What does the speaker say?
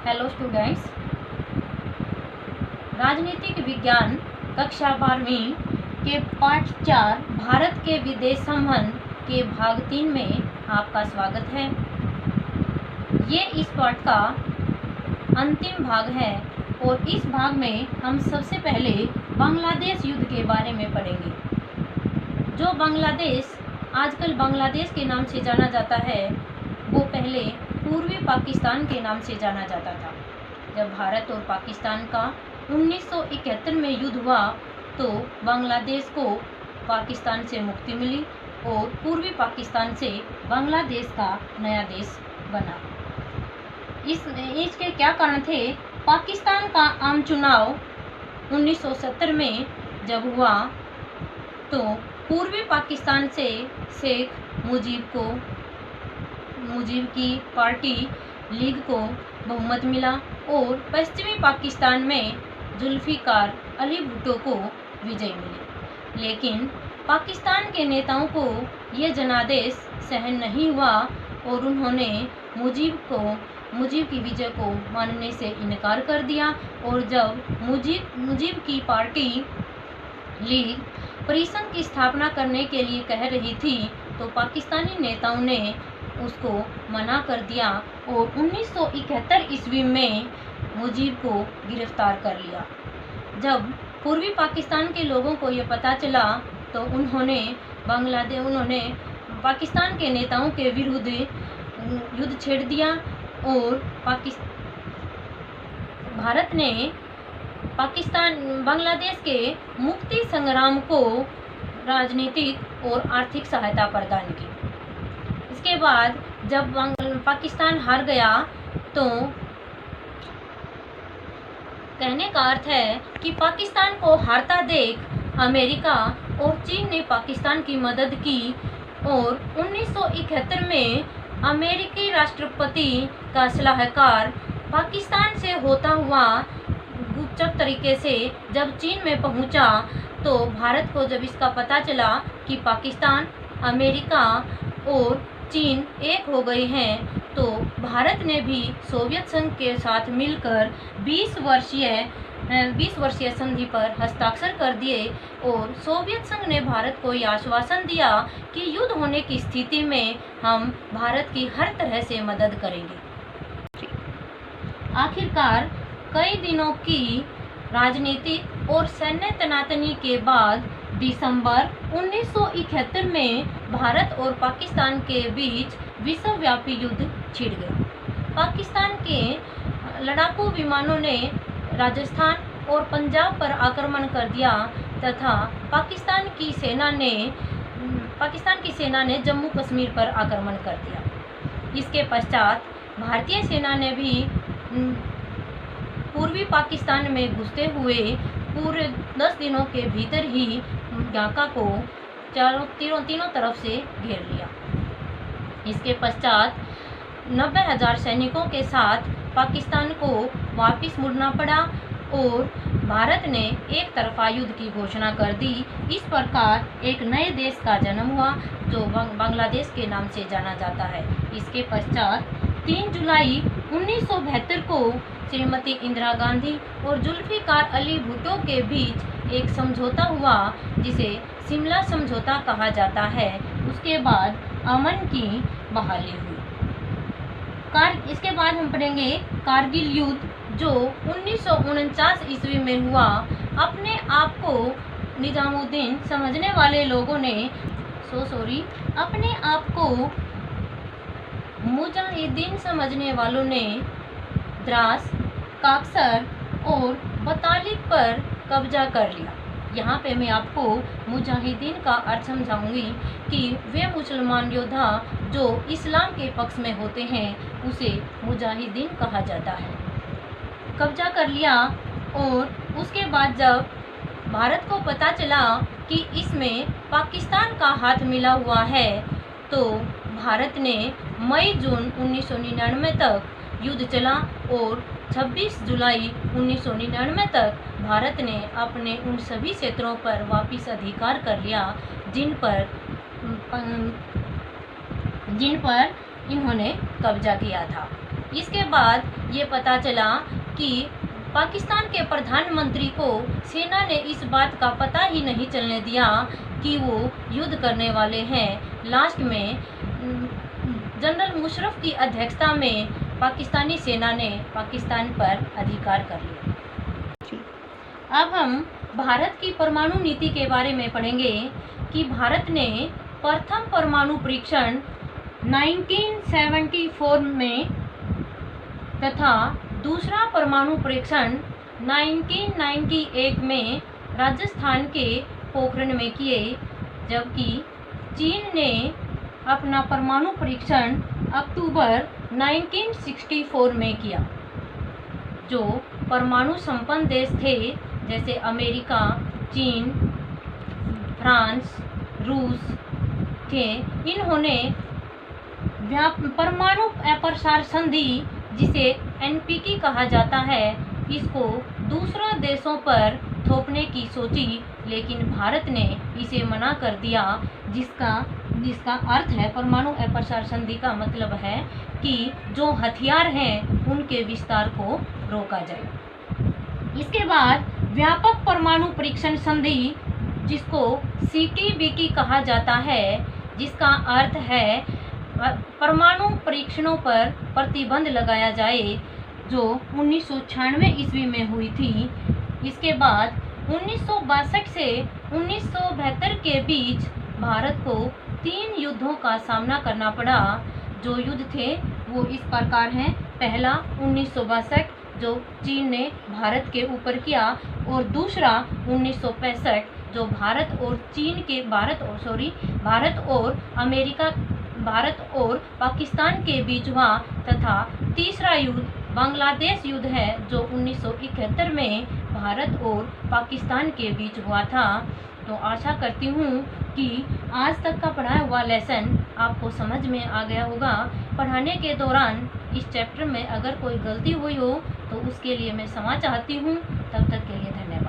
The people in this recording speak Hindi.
हेलो स्टूडेंट्स, राजनीतिक विज्ञान कक्षा 12वीं के पाठ 4 भारत के विदेश संबंध के भाग 3 में आपका स्वागत है। ये इस पाठ का अंतिम भाग है और इस भाग में हम सबसे पहले बांग्लादेश युद्ध के बारे में पढ़ेंगे। जो बांग्लादेश आजकल बांग्लादेश के नाम से जाना जाता है, वो पहले पूर्वी पाकिस्तान के नाम से जाना जाता था। जब भारत और पाकिस्तान का 1971 में युद्ध हुआ तो बांग्लादेश को पाकिस्तान से मुक्ति मिली और पूर्वी पाकिस्तान से बांग्लादेश का नया देश बना। इसके क्या कारण थे? पाकिस्तान का आम चुनाव 1970 में जब हुआ तो पूर्वी पाकिस्तान से शेख मुजीब की पार्टी लीग को बहुमत मिला और पश्चिमी पाकिस्तान में जुल्फिकार अली भुट्टो को विजय मिली। लेकिन पाकिस्तान के नेताओं को यह जनादेश सहन नहीं हुआ और उन्होंने मुजीब की विजय को मानने से इनकार कर दिया। और जब मुजीब की पार्टी लीग परिसंघ की स्थापना करने के लिए कह रही थी तो पाकिस्तानी नेताओं ने उसको मना कर दिया और 1971 ईस्वी में मुजीब को गिरफ्तार कर लिया। जब पूर्वी पाकिस्तान के लोगों को ये पता चला तो उन्होंने पाकिस्तान के नेताओं के विरुद्ध युद्ध छेड़ दिया और भारत ने बांग्लादेश के मुक्ति संग्राम को राजनीतिक और आर्थिक सहायता प्रदान की। इसके बाद जब पाकिस्तान हार गया तो कहने का अर्थ है कि पाकिस्तान को हारता देख अमेरिका और चीन ने पाकिस्तान की मदद की और 1971 में अमेरिकी राष्ट्रपति का सलाहकार पाकिस्तान से होता हुआ गुपचुप तरीके से जब चीन में पहुंचा तो भारत को जब इसका पता चला कि पाकिस्तान, अमेरिका और चीन एक हो गए हैं तो भारत ने भी सोवियत संघ के साथ मिलकर 20 वर्षीय संधि पर हस्ताक्षर कर दिए और सोवियत संघ ने भारत को यह आश्वासन दिया कि युद्ध होने की स्थिति में हम भारत की हर तरह से मदद करेंगे। आखिरकार कई दिनों की राजनीतिक और सैन्य तनातनी के बाद दिसंबर 1971 में भारत और पाकिस्तान के बीच विश्वव्यापी युद्ध छिड़ गया। पाकिस्तान के लड़ाकू विमानों ने राजस्थान और पंजाब पर आक्रमण कर दिया तथा पाकिस्तान की सेना ने जम्मू कश्मीर पर आक्रमण कर दिया। इसके पश्चात भारतीय सेना ने भी पूर्वी पाकिस्तान में घुसते हुए पूरे 10 दिनों के भीतर ही ढाका को तीनों तरफ से घेर लिया। इसके पश्चात 90,000 सैनिकों के साथ पाकिस्तान को वापस मुड़ना पड़ा और भारत ने एक तरफा युद्ध की घोषणा कर दी। इस प्रकार एक नए देश का जन्म हुआ जो बांग्लादेश के नाम से जाना जाता है। इसके पश्चात 3 जुलाई 1972 को श्रीमती इंदिरा गांधी और जुल्फिकार अली भुट्टो के बीच एक समझौता हुआ जिसे शिमला समझौता कहा जाता है। उसके बाद अमन की बहाली हुई। इसके बाद हम पढ़ेंगे कारगिल युद्ध जो 1949 ईस्वी में हुआ। अपने आप को निजामुद्दीन समझने वाले लोगों ने अपने आप को मुजाहिदीन समझने वालों ने द्रास, काकसर और बतालिक पर कब्जा कर लिया। यहाँ पे मैं आपको मुजाहिदीन का अर्थ समझाऊंगी कि वे मुसलमान योद्धा जो इस्लाम के पक्ष में होते हैं उसे मुजाहिदीन कहा जाता है। कब्जा कर लिया और उसके बाद जब भारत को पता चला कि इसमें पाकिस्तान का हाथ मिला हुआ है तो भारत ने मई-जून 1999 तक युद्ध चला और 26 जुलाई 1999 तक भारत ने अपने उन सभी क्षेत्रों पर वापस अधिकार कर लिया जिन पर इन्होंने कब्जा किया था। इसके बाद ये पता चला कि पाकिस्तान के प्रधानमंत्री को सेना ने इस बात का पता ही नहीं चलने दिया कि वो युद्ध करने वाले हैं। लास्ट में जनरल मुशर्रफ की अध्यक्षता में पाकिस्तानी सेना ने पाकिस्तान पर अधिकार कर लिया। अब हम भारत की परमाणु नीति के बारे में पढ़ेंगे कि भारत ने प्रथम परमाणु परीक्षण 1974 में तथा दूसरा परमाणु परीक्षण 1998 में राजस्थान के पोखरण में किए, जबकि चीन ने अपना परमाणु परीक्षण अक्टूबर 1964 में किया। जो परमाणु संपन्न देश थे जैसे अमेरिका, चीन, फ्रांस, रूस थे, इन्होंने परमाणु अप्रसार संधि जिसे एनपीटी कहा जाता है, इसको दूसरे देशों पर थोपने की सोची, लेकिन भारत ने इसे मना कर दिया, जिसका अर्थ है परमाणु अप्रसार संधि का मतलब है कि जो हथियार हैं उनके विस्तार को रोका जाए। इसके बाद व्यापक परमाणु परीक्षण संधि जिसको सीटीबीटी कहा जाता है, जिसका अर्थ है परमाणु परीक्षणों पर प्रतिबंध लगाया जाए, जो 1996 ईस्वी में हुई थी। इसके बाद 1962 से 1972 के बीच भारत को 3 युद्धों का सामना करना पड़ा। जो युद्ध थे वो इस प्रकार हैं। पहला 1962 जो चीन ने भारत के ऊपर किया, और दूसरा 1965 जो भारत और पाकिस्तान के बीच हुआ, तथा तीसरा युद्ध बांग्लादेश युद्ध है जो 1971 में भारत और पाकिस्तान के बीच हुआ था। तो आशा करती हूँ कि आज तक का पढ़ाया हुआ लेसन आपको समझ में आ गया होगा। पढ़ाने के दौरान इस चैप्टर में अगर कोई गलती हुई हो तो उसके लिए मैं क्षमा चाहती हूँ। तब तक के लिए धन्यवाद।